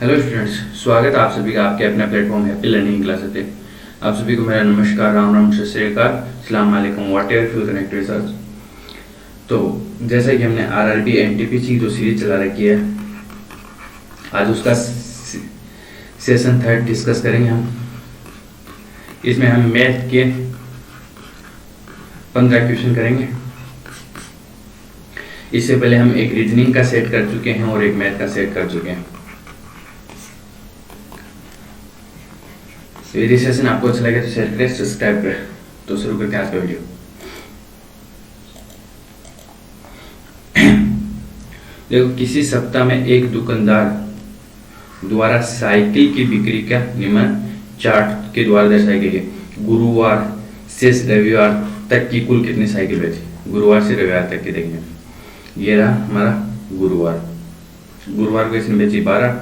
Hello students, स्वागत है आप सभी का आपके अपने प्लेटफॉर्म हैप्पी लर्निंग क्लासेस पे। आप सभी को मेरा नमस्कार, राम राम, सत श्री अकाल, अस्सलाम वालेकुम, what ever few connect research. तो जैसा कि हमने आरआरबी एनटीपीसी की जो सीरीज चला रखी है, आज उसका सेशन 3 डिस्कस करेंगे हम। इसमें हम मैथ के 15 क्वेश्चन करेंगे। इससे पहले हम एक रीजनिंग का सेट कर चुके हैं और एक मैथ का सेट कर चुके हैं। यदि सेशन आपको अच्छा लगे तो शेयर करें, सब्सक्राइब करें। तो शुरू करते हैं आज का वीडियो। देखो, किसी सप्ताह में एक दुकानदार द्वारा साइकिल की बिक्री का निम्न चार्ट के द्वारा दर्शाई गई है। गुरुवार से रविवार तक की कुल कितनी साइकिल बेची? गुरुवार से रविवार तक की देखेंगे। ये रहा हमारा गुरुवार को इसने बेची 12,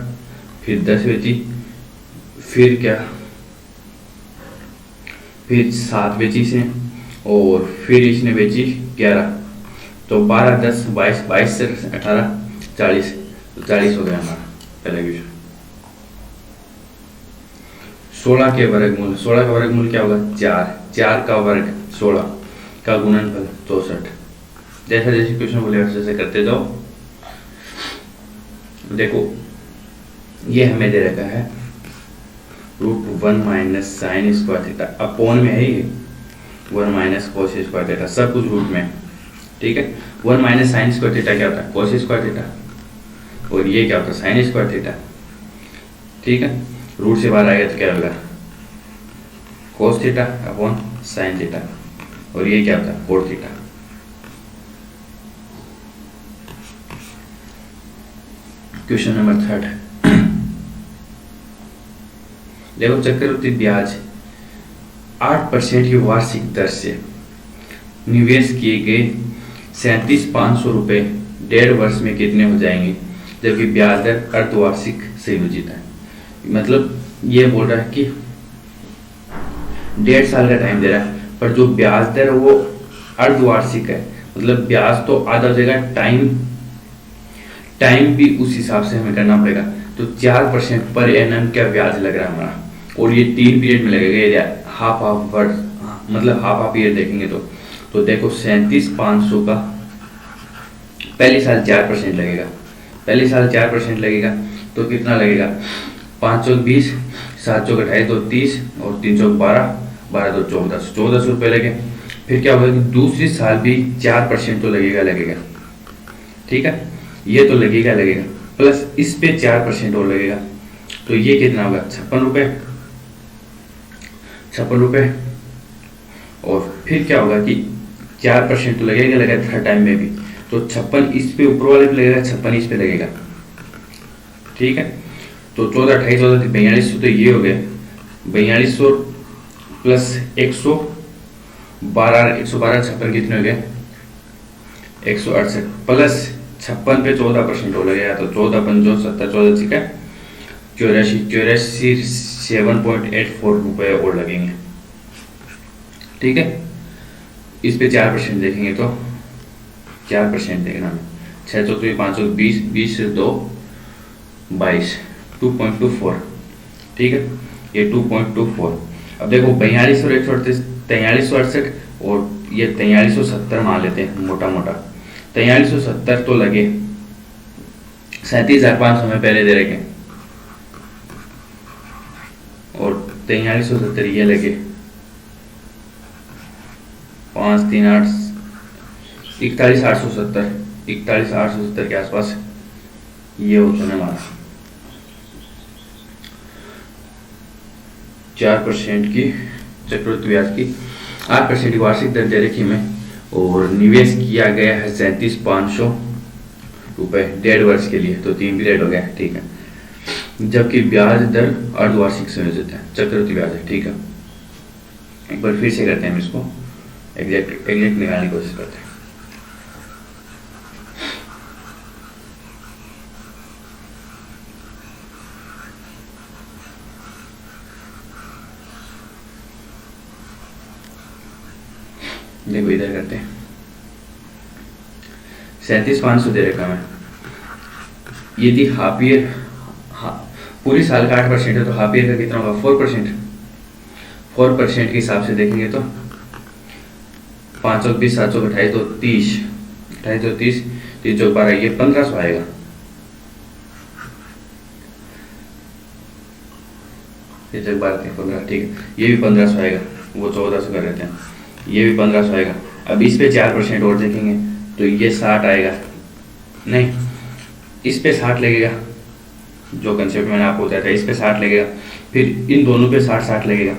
फिर 10 बेची, फिर 7 बेची इसने, और फिर इसने बेची 11। तो 12, 10, 22, 22 से 18, 40, तो 40 हो गया हमारा पहला क्वेश्चन। 16 के वर्गमूल, 16 का वर्गमूल क्या होगा? 4, 4 का वर्ग 16 का गुणनफल 64। जैसे जैसे क्वेश्चन बोले वैसे करते जाओ। देखो, ये हमें दे रखा है √1 minus sine square theta, upon में है ये 1 माइनस कोस स्क्वायर थीटा, सब कुछ रूट में। ठीक है, 1 माइनस साइन स्क्वायर थीटा क्या होता है? कोस स्क्वायर थीटा, और ये क्या होता है? Sine square theta. ठीक है, रूट से बाहर आएगा तो क्या होगा? Cos theta upon sine theta, और ये क्या होता है? Cot theta. Question number 3। देखो, चक्रवृद्धि ब्याज 8% की वार्षिक दर से निवेश किए गए 37,500 रुपए 1.5 वर्ष में कितने हो जाएंगे, जबकि ब्याज दर अर्धवार्षिक संयोजित है। मतलब ये बोल रहा है कि 1.5 साल का टाइम दे रहा है, पर जो ब्याज दर वो अर्धवार्षिक है। मतलब ब्याज तो आधा हो जाएगा, टाइम भी उस हिसाब से हमें करना पड़ेगा। तो 4% पर एनम क्या ब्याज लग रहा है हमारा, और ये 3 पीरियड में लगेगा। हाफ वर्ड, मतलब हाफ ईयर देखेंगे तो देखो 37,500 का पहले साल 4% लगेगा। पहले साल 4% लगेगा तो कितना लगेगा? 5 चौक 20, 7 चौक 28, 2 30, और 3 चौक 12, 12 2 14, 14 रुपये लगे। फिर क्या होगा कि दूसरी साल भी 4% तो लगेगा। ठीक है, ये तो लगेगा, प्लस इस पे 4% और लगेगा, तो ये कितना होगा? 56 रुपये। और फिर क्या होगा कि 4% तो लगेगा थर्ड टाइम में भी, तो 56 इस पे ऊपर वाले पे लगेगा, 56 इस पे लगेगा। ठीक है, तो 14, 28, 14, 4200, तो ये हो गया 4200 प्लस 112, 56 कितने हो गए? 168, प्लस 56 पे 14% हो लगेगा, तो 14 पंचो 70, 14 का 84, 7.84 रुपये और लगेंगे। ठीक है, इस पे 4% देखेंगे तो 4% देखना है। 6 चौक 5 20, 20 से 2 22, 2.24। ठीक है, ये 2.24। अब देखो 42 और 138, 4368, और ये 4370 मान लेते हैं मोटा 4370 तो लगे। 37,500 में पहले दे रखे, और 4370 ये लगे। 5 3 8, 41,870 के आसपास ये होता है हमारा। 4% की चक्रवृद्धि ब्याज की 8% की वार्षिक दर दे रखी में, और निवेश किया गया है 37,500 रुपए 1.5 वर्ष के लिए, तो 3 पीरियड हो गया। ठीक है, जबकि ब्याज दर अर्धवार्षिक संयोजित है, चक्रवृद्धि ब्याज है। ठीक है, एक बार फिर से करते हैं, हम इसको एग्जैक्ट निकालने की कोशिश करते हैं। देखो इधर करते हैं, 37,500 दे रखा है। यदि हाफ ईयर पूरी साल का 8% है तो हाफ ईयर का कितना होगा 4%। 4% के हिसाब से देखेंगे तो 520 728 तो 30 28 30 जो 12 ये 1500 आएगा। ये जब 12 15 ठीक है, ये भी 1500 आएगा, वो 1400 कर रहे थे, ये भी 1500 आएगा। अब इस पे 4% और देखेंगे तो ये 60 आएगा, नहीं इस पे 60 लगेगा, जो कंसेप्ट मैंने आपको बताया था इस पे 60 लगेगा, फिर इन दोनों पे 60 लगेगा,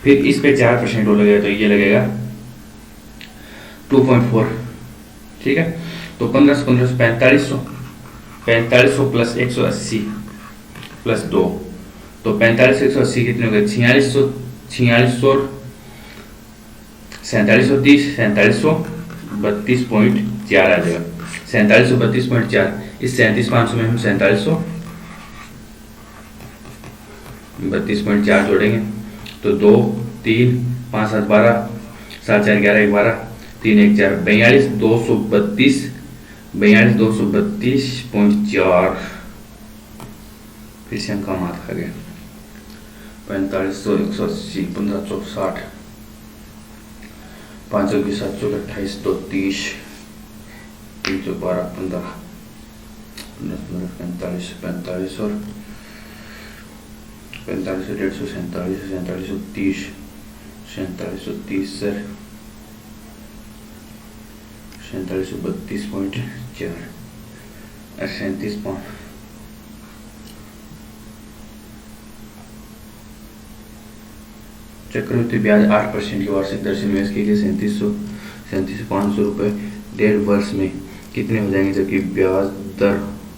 फिर इस पे 4% और लगेगा तो ये लगेगा 2.4। ठीक है, तो 1500 4500 प्लस 180 प्लस 2 तो 45 180 कितने हो गए 4600 4730 4732.4 आ जाएगा। 4732.4 इस 37500 में हम 4732.4 जोड़ेंगे तो 2 3 5 7 12 7 4 11 12 3 1 4 42 फिर से हम कम हाथ खा गए 4500 180 1560 520 728 तो 30 312 15 45 45 और 45 150 47 30 4730 सर 4732.4 37 चक्रवृद्धि ब्याज 8% की वार्षिक दर से निवेश के लिए 37,500 रुपये 1.5 वर्ष में कितने हो जाएंगे, जबकि ब्याज दर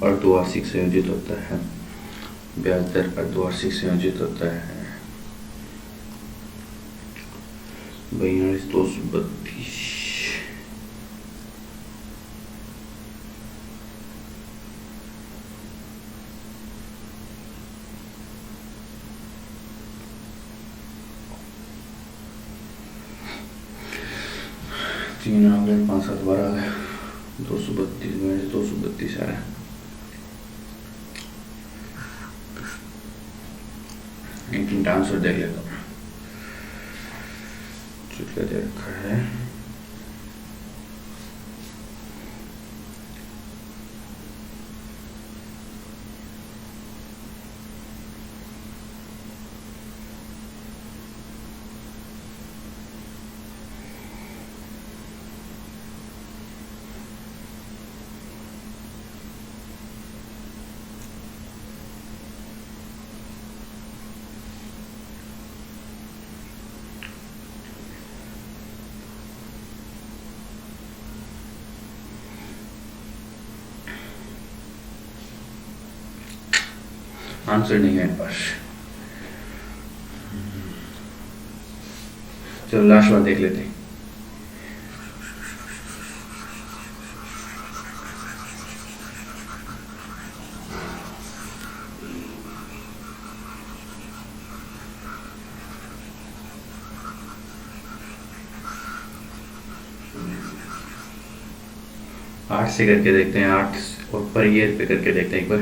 अर्धवार्षिक संयोजित होता है। ब्याज दर अर्धवार्षिक संयोजित होता है 4232। तीन आ गए 5 7 12 आ गए 232 आ रहा है। एक आंसर देख लेता हूँ चुटका दे रखा है। आंसर नहीं है पास। चलो लास्ट बार देख लेते हैं। आठ से करके देखते हैं, 8 और पर ईयर पे करके देखते हैं एक बार।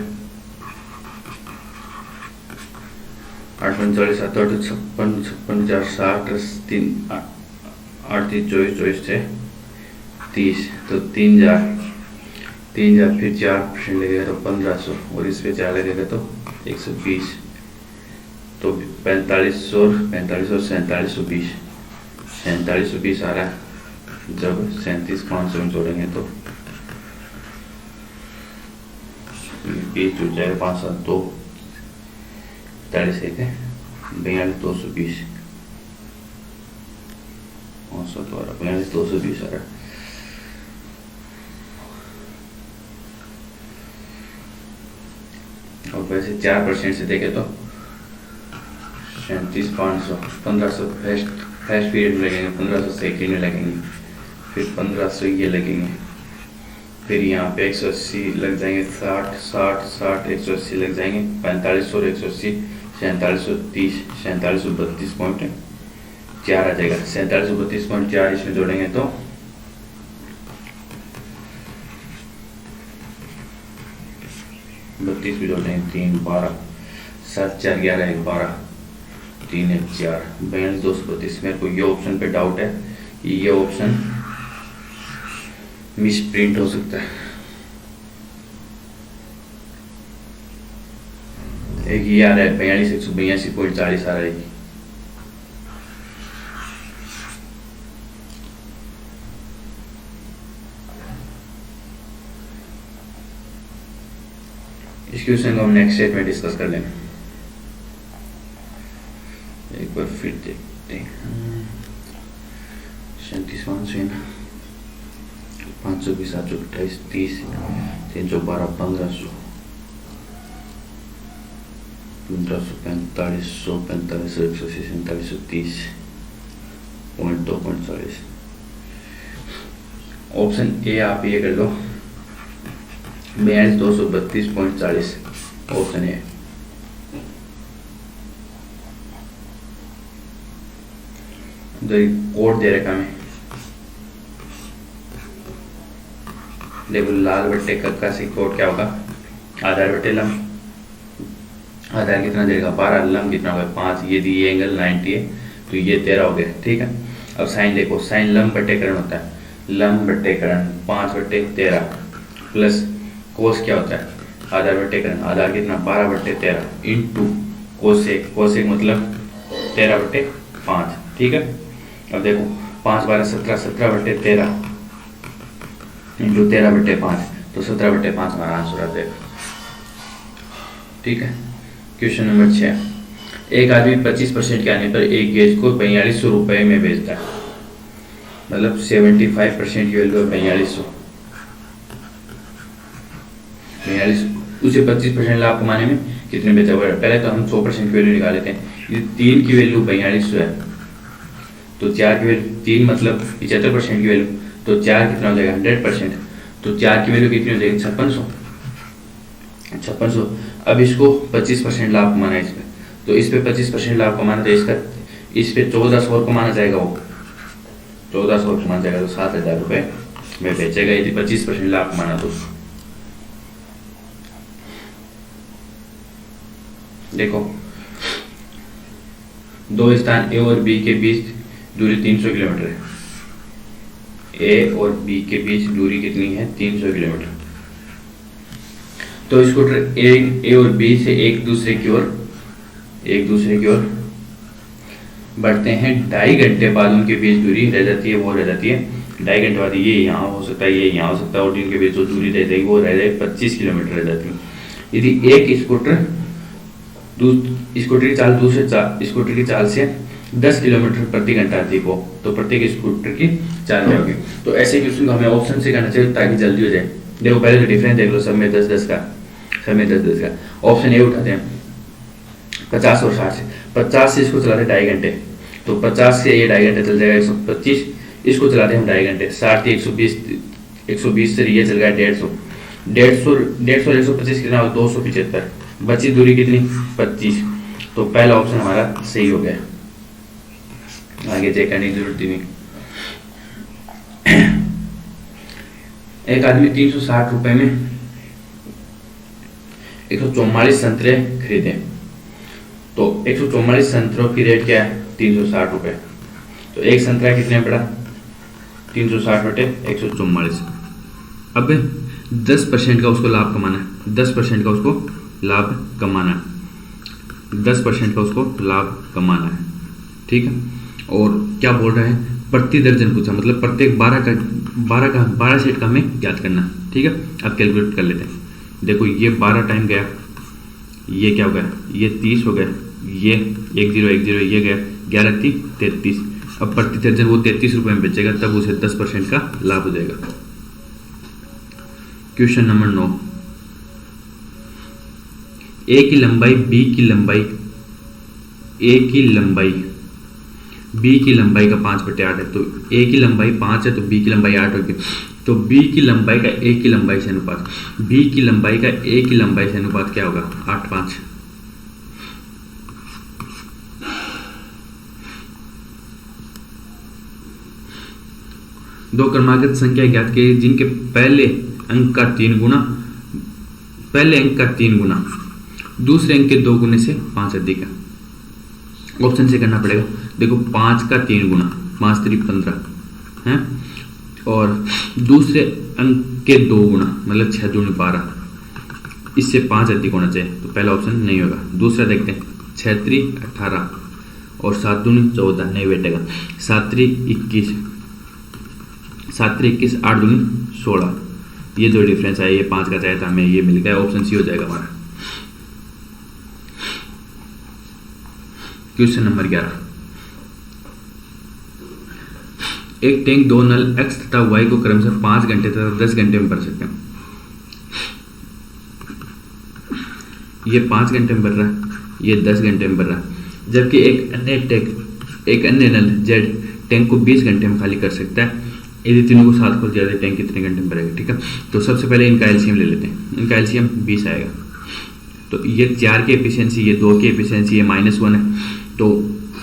8 45 7 8 56 56 4 60 3 8 3 24 24 से 30 तो 3000 फिर 4% लगेगा तो 1500 और इस पे 4 लगेगा तो 120 तो 4500 और 4720 4720 आ रहा है। जब 37,500 में जोड़ेंगे तो 20 जुड़ जाएगा 5 7 2 41 1 है 4220 4220 आ रहा है। और वैसे 4% से देखें तो 37,500 1500 फर्स्ट पीरियड में लगेंगे, 1500 सेकेंड में लगेंगे, फिर 1500 ये लगेंगे, फिर यहाँ पे 180 लग जाएंगे, 60 60 60 180 लग जाएंगे, 45 और 180 4730 4732.4 आ जाएगा। 4732.4 इसमें जोड़ेंगे तो 32 भी जोड़ेंगे 3 12 7 4 11 1 12 3 1 4 42 232। मेरे को ये ऑप्शन पे डाउट है, ये ऑप्शन मिस प्रिंट हो सकता है। एक ये आ रहा है 42 182.40 आ रहा है। इस क्वेश्चन को हम नेक्स्ट स्टेट में डिस्कस कर लेंगे। एक बार फिर देखते हैं। 37 520 728 30 312 1500 1545 145 180 4730 2.40। ऑप्शन ए आप ये कर लो 42 232.40 ऑप्शन ए। कोड दे रखा मैं, देखो लाल बट्टे का सी कोड क्या होगा, आधार बट्टे लम। आधार कितना देगा 12, लम कितना होगा 5, ये दी ये एंगल 90 है तो ये 13 हो गया। ठीक है, अब साइन देखो, साइन लम बट्टेकरण होता है, लम बट्टेकरण 5/13 प्लस कोस क्या होता है आधार बट्टेकरण, आधार कितना 12/13 इंटू कोसेक, कोसेक मतलब 13/5। ठीक है, अब देखो 5 12 17 17/13 इंटू 13/5 तो 17/5 हमारा आंसर आ जाएगा। ठीक है, क्वेश्चन नंबर 6। एक आदमी 25% के आने पर एक गेज को 4200 रुपये में बेचता है, मतलब 75% की वैल्यू है 4200। उसे 25% लाभ कमाने में कितने बेचा हुआ है। पहले तो हम 100% की वैल्यू निकाल लेते हैं। ये 3 की वैल्यू 4200 है तो 4 की वैल्यू 3 मतलब 75% की वैल्यू, तो 4 कितना हो जाएगा 100%, तो 4 की वैल्यू कितनी हो जाएगी 5600। अब इसको 25% लाभ कमाना है इसमें, तो इस पे 25% लाभ कमाना तो इसका इस पे 1400 और कमाना जाएगा, वो 1400 और कमाना जाएगा तो 7000 रुपये में बेचेगा यदि 25% लाभ कमाना तो। देखो दो स्थान ए और बी के बीच दूरी 300 किलोमीटर है। ए और बी के बीच दूरी कितनी है 300 किलोमीटर। तो स्कूटर ए और बी से एक दूसरे की ओर बढ़ते हैं। 2.5 घंटे बाद उनके बीच दूरी रह जाती है, वो रह जाती है 2.5 घंटे बाद ये यहाँ हो सकता है, ये यहाँ हो सकता है, और इनके बीच जो दूरी रह जाएगी वो रह जाएगी 25 किलोमीटर रह जाती है। यदि एक स्कूटर स्कूटर की चाल से 10 किलोमीटर प्रति घंटा आती हो तो प्रत्येक स्कूटर की चाल क्या होगी। तो ऐसे क्वेश्चन को हमें ऑप्शन से करना चाहिए ताकि जल्दी हो जाए। देखो पहले तो डिफरेंस देख लो, सब में 10-10 का, सब में 10-10 का। ऑप्शन ए उठाते हैं 50 और 60 से। 50 से इसको चलाते 2.5 घंटे, तो 50 से ये 2.5 घंटे चल जाएगा 125, इसको चलाते हैं हम 2.5 घंटे। 60 120 से ये चल गया 150 और 125 कितना हो 275, बची दूरी कितनी 25, तो पहला ऑप्शन हमारा सही हो गया, आगे चेक करने की जरूरत नहीं। एक आदमी 360 रुपए में 144 संतरे खरीदे, तो 144 संतरों की रेट क्या है 360 रुपए, तो एक संतरा कितने पड़ा 360 बटे 144। अब 10% का उसको लाभ कमाना है, 10% का उसको लाभ कमाना है, 10% का उसको लाभ कमाना है। ठीक है, और क्या बोल रहा है प्रति दर्जन पूछा, मतलब प्रत्येक 12 सेट का हमें ज्ञात करना। ठीक है, अब कैलकुलेट कर लेते हैं। देखो ये 12 टाइम गया, ये क्या हो गया ये 30 हो गया, ये 1010 ये गया 11 3 33। अब प्रति दर्जन वो 33 रुपये में बेचेगा, तब उसे 10% का लाभ हो जाएगा। Question number 9। ए की लंबाई बी की लंबाई बी की लंबाई का 5/8 है, तो ए की लंबाई 5 है तो बी की लंबाई 8 होगी। तो बी की लंबाई का ए की लंबाई से अनुपात, बी की लंबाई का ए की लंबाई से अनुपात क्या होगा 8:5। दो क्रमागत संख्या ज्ञात की जिनके पहले अंक का 3 गुना दूसरे अंक के 2 गुने से 5 अधिक है। ऑप्शन से करना पड़ेगा। देखो 5 का 3 गुना, 5 3 15 है, और दूसरे अंक के 2 गुना मतलब 6 दूनी 12, इससे 5 अधिक होना चाहिए, तो पहला ऑप्शन नहीं होगा। दूसरा देखते हैं, 6 3 18 और 7 दूनी 14 नहीं बैठेगा। 7 3 21, 7 3 21, 8 दूनी 16, ये जो डिफरेंस है ये 5 का चाहिए था, हमें ये मिल गया, ऑप्शन सी हो जाएगा हमारा। क्वेश्चन नंबर 11, एक टैंक 2 नल x तथा y को क्रमशः 5 घंटे तथा 10 घंटे में भर सकते हैं। ये 5 घंटे में भर रहा है, ये 10 घंटे में भर रहा है, जबकि एक अन्य नल z टैंक को 20 घंटे में खाली कर सकता है। यदि तीनों को साथ खोल दिया जाए टैंक कितने घंटे में भरेगा। ठीक है, तो सबसे पहले इनका एलसीएम ले लेते हैं। इनका एलसीएम 20 आएगा, तो ये 4 की एफिशिएंसी, ये 2 की एफिशिएंसी, ये -1 है, तो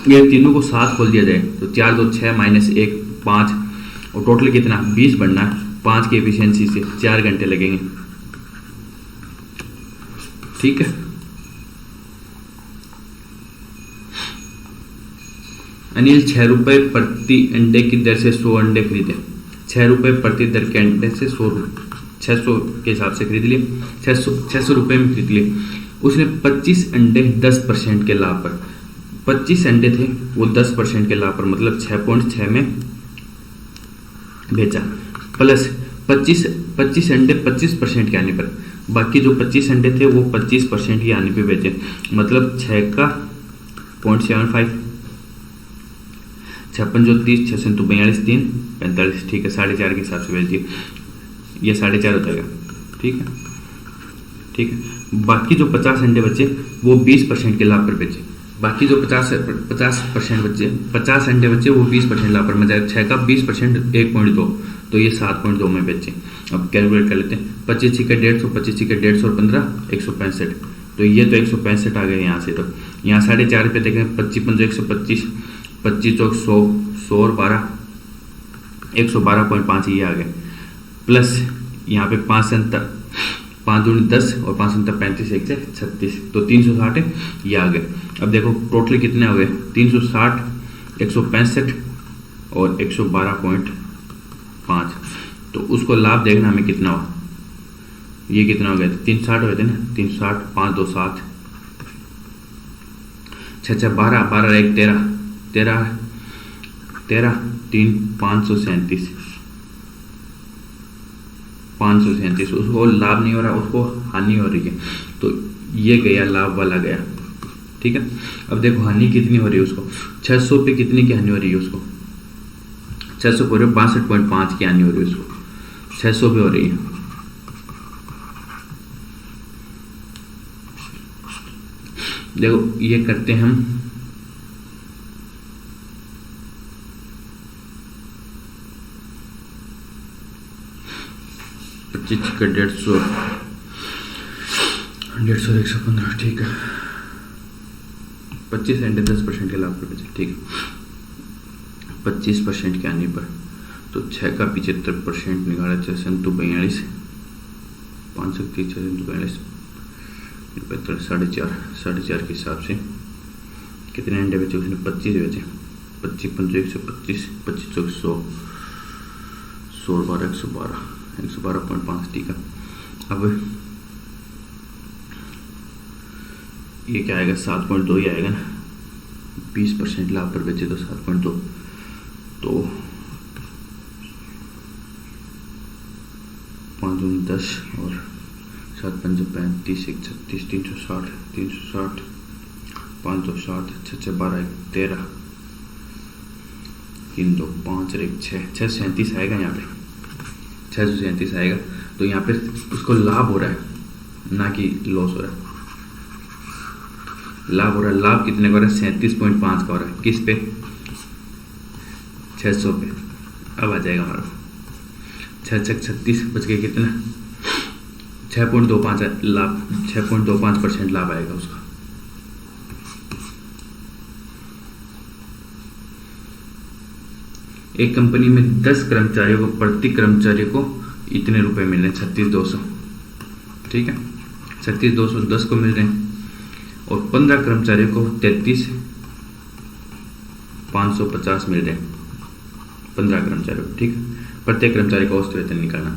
ये तीनों को साथ खोल दिया जाए तो 4 2 6 -1 5, और टोटल कितना 20 बनना है। 5 की एफिशिएंसी से 4 घंटे लगेंगे। ठीक है, अनिल 6 रुपए प्रति अंडे की दर से 100 अंडे खरीदे। 6 रुपए प्रति दर के अंडे से 600 के हिसाब से खरीद लिए, 600 रुपए में खरीद लिए। उसने 25 अंडे 10% के लाभ पर, 25 अंडे थे वो 10% के लाभ पर, मतलब 6.6 में बेचा, प्लस 25 अंडे 25% के आने पर, बाकी जो 25 अंडे थे वो 25% के आने पे बेचे, मतलब 6 का 0.75, 56 जो 30, 6 तो 42 3 45। ठीक है, 4.5 के हिसाब से बेच दिए, ये 4.5 हो जाएगा। ठीक है, ठीक है, बाकी जो 50 अंडे बचे वो 20% के लाभ पर बेचे, बाकी जो 50% बचे, 50 अंडे बचे वो 20% लाभ पर, मतलब 6 का 20% 1.2, तो ये 7.2 में बेचे। अब कैलकुलेट कर लेते हैं, 25 छिके 150, 25 छिके 150 और 15 165, तो ये तो 165 आ गए यहाँ से। तो यहाँ 4.5 पे देखें, 25 5 125, 25 चौक 100, 100 और 12 112.5 ये आ गए, प्लस यहाँ पे 5 अंतर 5 दूनी 10 और 5 अंतर 35 1 से 36, तो 360 ये आ गए। अब देखो टोटल कितने हो गए, 360 165 और 112.5, तो उसको लाभ देखना हमें कितना हुआ, ये कितना हो गया, 360 हुए थे ना, 360 5 2 7 6 6 12 12 1 13 13 13 3 537 537, उसको लाभ नहीं हो रहा, उसको हानि हो रही है, तो ये गया, लाभ वाला गया। ठीक है, अब देखो हानि कितनी हो रही है उसको, 600 पे कितनी की हानि हो रही है उसको, 600 पे 62.5 की हानि हो रही है उसको, 600 पे हो रही है। देखो ये करते हैं हम, का 150 115। ठीक है, 25 अंडे 10% के लाभ पर बेचे। ठीक है, 25% के आने पर तो 6 का 75% निकाला, 6 तो 42, 5 30 6 42 4.5 के हिसाब से कितने अंडे बेचे उसने, 25 बेचे, 25 5 125, 25 चौक 100, 100 और 12 112.5। ठीक है, अब ये क्या आएगा, 7.2 ही आएगा ना, 20% लाभ पर बेचे तो 7.2, तो 5 10 और 7 5 35 1 36 360 5 2 60 6 6 12 1 13 3 2 5 1 6 637 आएगा, यहाँ पे 637 आएगा। तो यहाँ पे उसको लाभ हो रहा है ना कि लॉस हो रहा है, लाभ हो रहा है। लाभ कितने का हो रहा है, 37.5 का हो रहा है, किस पे, 600 पे। अब आ जाएगा हमारा 6 6 36 बच गए, कितना 6.25 लाभ, 6.25% लाभ आएगा उसका। एक कंपनी में 10 कर्मचारियों को, प्रति कर्मचारी को इतने रुपए मिल रहे हैं, 36,200। ठीक है, 36,210 को मिल रहे हैं, और 15 कर्मचारियों को 33,550 मिल रहे हैं 15 कर्मचारियों को, ठीक है। प्रत्येक कर्मचारी का औसत वेतन निकालना,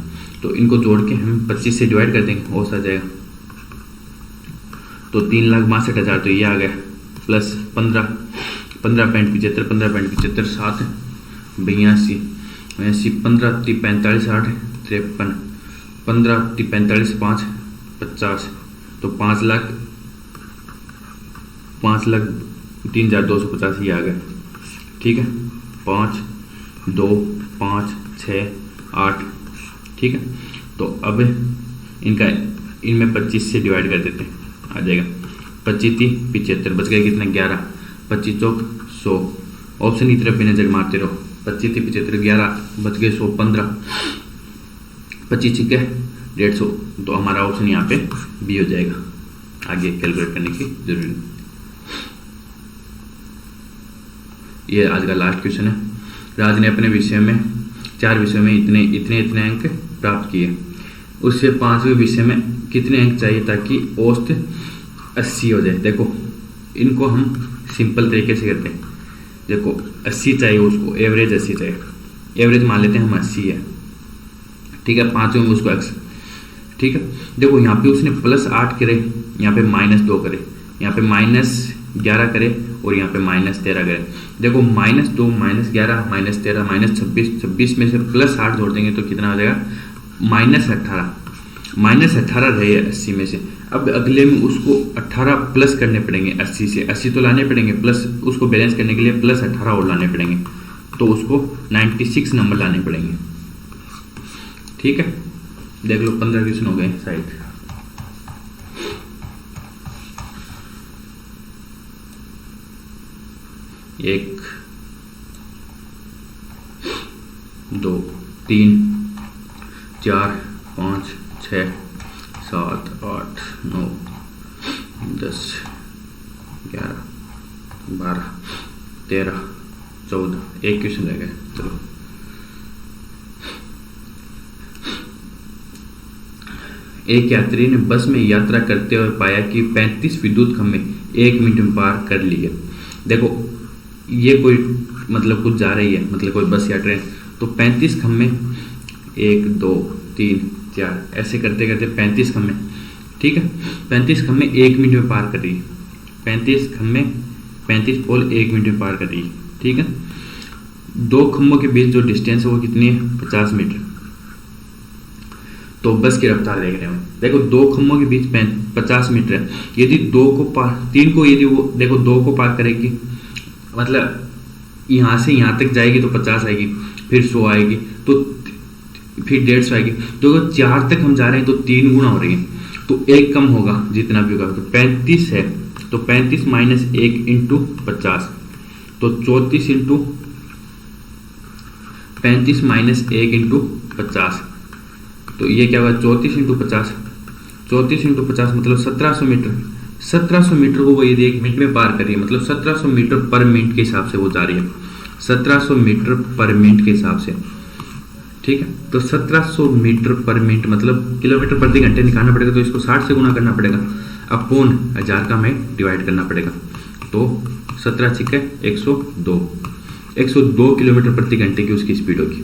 तो इनको जोड़ के हम 25 से डिवाइड कर देंगे, औसत आ जाएगा। तो 3,62,000 तो ये आ गया, प्लस 15.75 15.75 7 82 82 15 45 8 53 15 45 5 50, तो 5,03,250 ये आ गया, ठीक है। 5 2 5 6 8, ठीक है। तो अब इनमें 25 से डिवाइड कर देते हैं, आ जाएगा 25 75, बच गया कितना 11, 25 चौक 100, ऑप्शन की तरफ भी नजर मारते रहो, 25 75 11 बच गए 100 15, 25 छिके 150, तो हमारा ऑप्शन यहाँ पे बी हो जाएगा, आगे कैलकुलेट करने की जरूरत नहीं। ये आज का लास्ट क्वेश्चन है। राज ने अपने विषय में 4 विषयों में इतने अंक प्राप्त किए, उससे 5वें विषय में कितने अंक चाहिए ताकि औसत 80 हो जाए। देखो इनको हम सिंपल तरीके से करते हैं, देखो 80 चाहिए उसको, एवरेज 80 चाहिए, एवरेज मान लेते हैं हम 80 है, ठीक है। 5वें में उसको x, ठीक है। देखो यहाँ पे उसने +8 करे, यहाँ पे -2 करे, यहाँ पे -11 करे और यहाँ पे -13 करे। देखो -2 -11 -13 -26 में से +8 जोड़ देंगे तो कितना हो जाएगा -18 रहे 80 में से। अब अगले में उसको 18 प्लस करने पड़ेंगे, 80 से 80 तो लाने पड़ेंगे, प्लस उसको बैलेंस करने के लिए +18 और लाने पड़ेंगे, तो उसको 96 नंबर लाने पड़ेंगे, ठीक है। देख लो 15 क्वेश्चन हो गए साइड। एक 2 3 4 5 6 7 8 9 10 11 12 13 14, एक क्वेश्चन रह गया। चलो एक यात्री ने बस में यात्रा करते हुए पाया कि 35 विद्युत खंभे 1 मिनट में पार कर लिए। देखो ये कोई मतलब कुछ जा रही है, मतलब कोई बस या ट्रेन, तो 35 खंभे 1 2 3 4 ऐसे करते करते 35 खंभे, ठीक है। 35 खंभे 1 मिनट में पार कर रही है, 35 खंभे 35 पोल 1 मिनट में पार कर रही है, ठीक है। 2 खंभों के बीच जो डिस्टेंस है वो कितनी है 50 मीटर। तो बस की रफ्तार देख रहे हैं, देखो 2 खंभों के बीच 50 मीटर है, यदि 3 को यदि वो देखो 2 को पार करेगी, मतलब यहाँ से यहाँ तक जाएगी तो 50 आएगी, फिर 100 आएगी, तो फिर 150 आएगी, तो 4 तक हम जा रहे हैं तो 3 गुना हो रही है, तो 1 कम होगा जितना भी होगा, तो 35 है, तो 35 - 1 × 50, तो 34 × 35 - 1 × 50, तो ये क्या होगा 34 × 50, 34 × 50 मतलब 1700 मीटर। 1700 मीटर को वो यदि 1 मिनट में पार कर रही है, मतलब 1700 मीटर पर मिनट के हिसाब से वो जा रही है, 1700 मीटर पर मिनट के हिसाब से, ठीक है। तो 1700 मीटर पर मिनट मतलब किलोमीटर प्रति घंटे निकालना पड़ेगा, तो इसको 60 से गुना करना पड़ेगा, अपॉन 1000 का में डिवाइड करना पड़ेगा, तो 17 × 102 किलोमीटर प्रति घंटे की उसकी स्पीड होगी,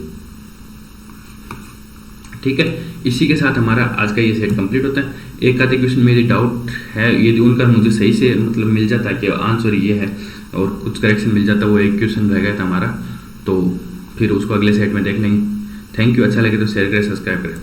ठीक है। इसी के साथ हमारा आज का ये सेट कंप्लीट होता है। एक आधे क्वेश्चन मेरी डाउट है, यदि उनका मुझे सही से मतलब मिल जाता कि आंसर ये है और कुछ करेक्शन मिल जाता, वो एक क्वेश्चन रह गया था हमारा, तो फिर उसको अगले सेट में देख लेंगे। थैंक यू, अच्छा लगे तो शेयर करें, सब्सक्राइब करें।